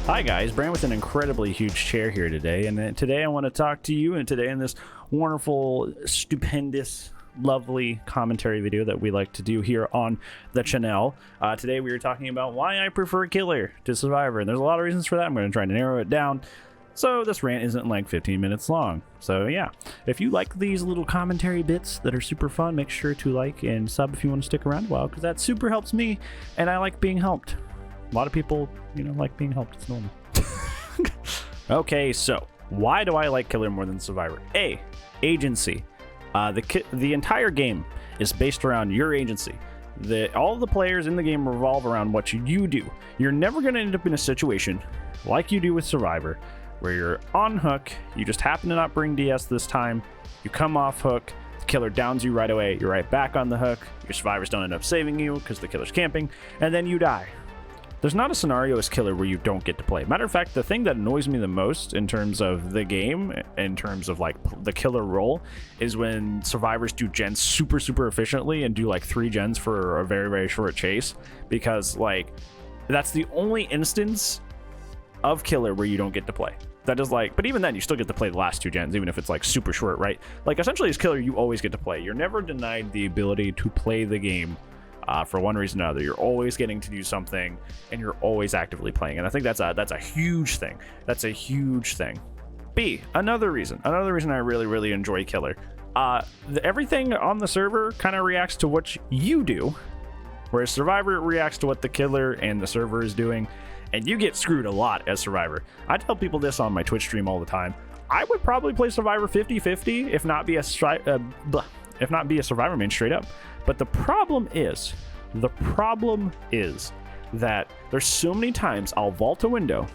Hi guys, Brand with an incredibly huge chair here today, and today I want to talk to you, and today in this wonderful, stupendous, lovely commentary video that we like to do here on the channel. Today we are talking about why I prefer Killer to Survivor, and there's a lot of reasons for that. I'm going to try to narrow it down, so this rant isn't like 15 minutes long. So yeah, if you like these little commentary bits that are super fun, make sure to like and sub if you want to stick around a while, because that super helps me, and I like being helped. A lot of people, like being helped. It's normal. Okay, so why do I like Killer more than Survivor? A, agency. The entire game is based around your agency. All the players in the game revolve around what you do. You're never going to end up in a situation like you do with Survivor, where you're on hook, you just happen to not bring DS this time, you come off hook, the killer downs you right away, you're right back on the hook, your survivors don't end up saving you because the killer's camping, and then you die. There's not a scenario as Killer where you don't get to play. Matter of fact, the thing that annoys me the most in terms of the game, in terms of like the Killer role, is when survivors do gens super efficiently and do like 3 gens for a very short chase, because like that's the only instance of Killer where you don't get to play. That is like, but even then you still get to play the last 2 gens, even if it's like super short, right? Like essentially as Killer, you always get to play. You're never denied the ability to play the game. For one reason or another, you're always getting to do something, and you're always actively playing. And I think that's a huge thing. That's a huge thing. B, another reason I really enjoy Killer. Everything on the server kind of reacts to what you do, whereas Survivor reacts to what the Killer and the server is doing, and you get screwed a lot as Survivor. I tell people this on my Twitch stream all the time. I would probably play Survivor 50-50, if not be a Survivor main straight up. But the problem is that there's so many times I'll vault a window,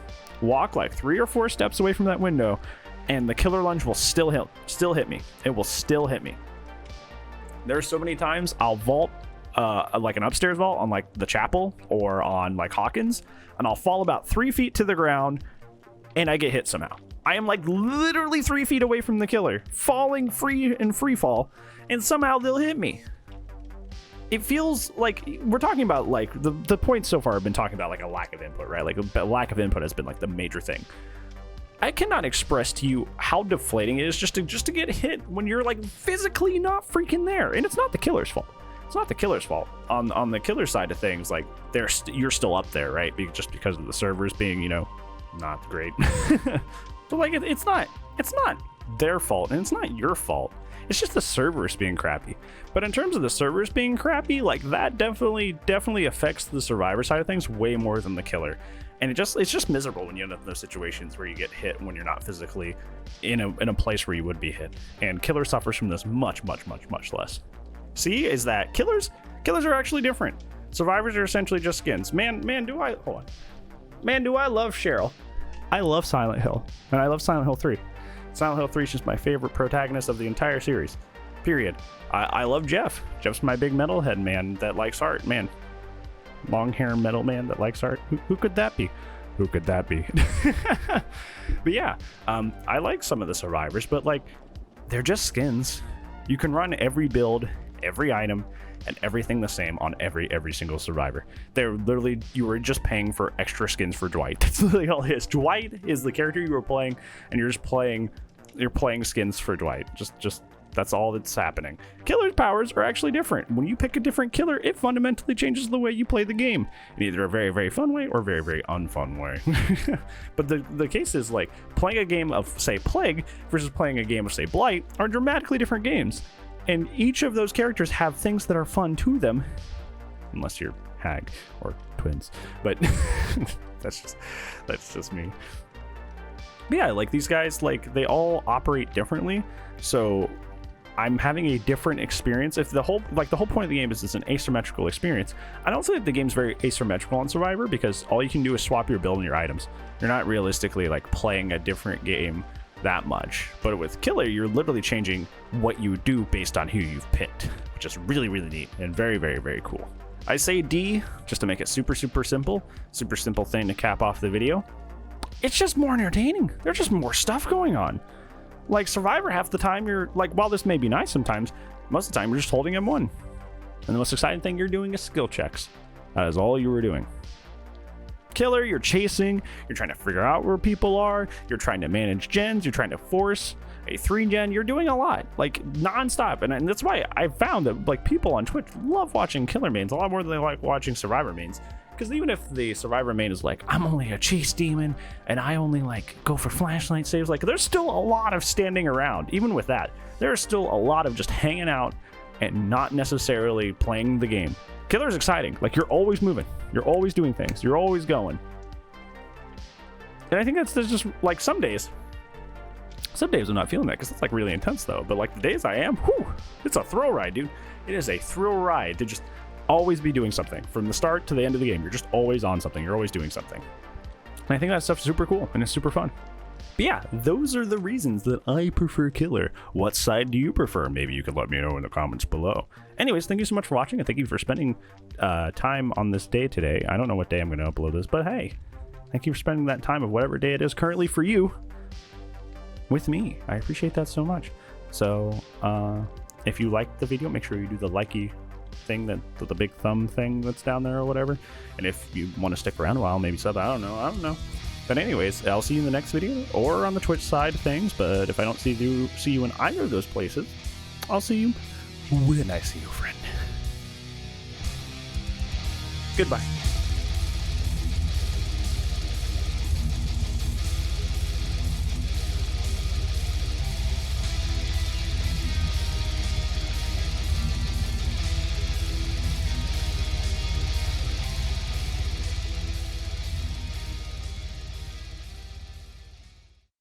walk like 3 or 4 steps away from that window, and the Killer lunge will still hit me. It will still hit me. There's so many times I'll vault like an upstairs vault on like the chapel or on like Hawkins, and I'll fall about 3 feet to the ground, and I get hit somehow. I am like literally 3 feet away from the Killer, falling free fall, and somehow they'll hit me. It feels like we're talking about like the points so far have been talking about like a lack of input, right? Like a lack of input has been like the major thing. I cannot express to you how deflating it is just to get hit when you're like physically not freaking there, and it's not the Killer's fault. It's not the Killer's fault. On the Killer side of things, like you're still up there, right? Just because of the servers being not great. But like it's not their fault, and it's not your fault. It's just the servers being crappy. But in terms of the servers being crappy, like that definitely affects the Survivor side of things way more than the Killer. And it's just miserable when you end up in those situations where you get hit when you're not physically in a place where you would be hit. And Killer suffers from this much less. See, is that killers are actually different. Survivors are essentially just skins. Man, do I love Cheryl. I love Silent Hill, and I love Silent Hill 3. Silent Hill 3 is just my favorite protagonist of the entire series, period. I love Jeff. Jeff's my big metalhead man that likes art, man. Long hair metal man that likes art. Who could that be? Who could that be? But yeah, I like some of the survivors, but like, they're just skins. You can run every build, every item, and everything the same on every single survivor. They're literally, you were just paying for extra skins for Dwight. That's literally all it is. Dwight is the character you were playing, and you're playing skins for Dwight. Just that's all that's happening. Killer's powers are actually different. When you pick a different killer, it fundamentally changes the way you play the game in either a very fun way or very unfun way. But the case is like playing a game of say Plague versus playing a game of say Blight are dramatically different games. And each of those characters have things that are fun to them, unless you're Hag or twins. But that's just me. But yeah, like these guys, like they all operate differently. So I'm having a different experience. If the whole point of the game is it's an asymmetrical experience, I don't think the game's very asymmetrical on Survivor, because all you can do is swap your build and your items. You're not realistically like playing a different game that much. But with Killer, you're literally changing what you do based on who you've picked, which is really neat and very cool. I say D just to make it super simple thing to cap off the video. It's just more entertaining. There's just more stuff going on. Like Survivor, half the time you're like, while this may be nice sometimes, most of the time you're just holding M1. And the most exciting thing you're doing is skill checks. That is all you were doing. Killer, you're chasing, you're trying to figure out where people are, you're trying to manage gens, you're trying to force a 3-gen, you're doing a lot, like nonstop. And that's why I found that like people on Twitch love watching killer mains a lot more than they like watching survivor mains. Because even if the survivor main is like, I'm only a chase demon and I only like go for flashlight saves, like there's still a lot of standing around. Even with that, there's still a lot of just hanging out and not necessarily playing the game. Killer's exciting. Like you're always moving, you're always doing things, you're always going. And I think that's just like some days I'm not feeling that because it's like really intense though. But like the days I am, whew, it's a thrill ride, dude. It is a thrill ride to just always be doing something from the start to the end of the game. You're just always on something. You're always doing something. And I think that stuff's super cool and it's super fun. But yeah, those are the reasons that I prefer Killer. What side do you prefer? Maybe you could let me know in the comments below. Anyways, thank you so much for watching and thank you for spending time on this day today. I don't know what day I'm going to upload this, but hey, thank you for spending that time of whatever day it is currently for you with me. I appreciate that so much. So if you liked the video, make sure you do the likey thing, that the big thumb thing that's down there or whatever. And if you want to stick around a while, maybe sub. I don't know. But anyways, I'll see you in the next video or on the Twitch side of things. But if I don't see you in either of those places, I'll see you when I see you, friend. Goodbye.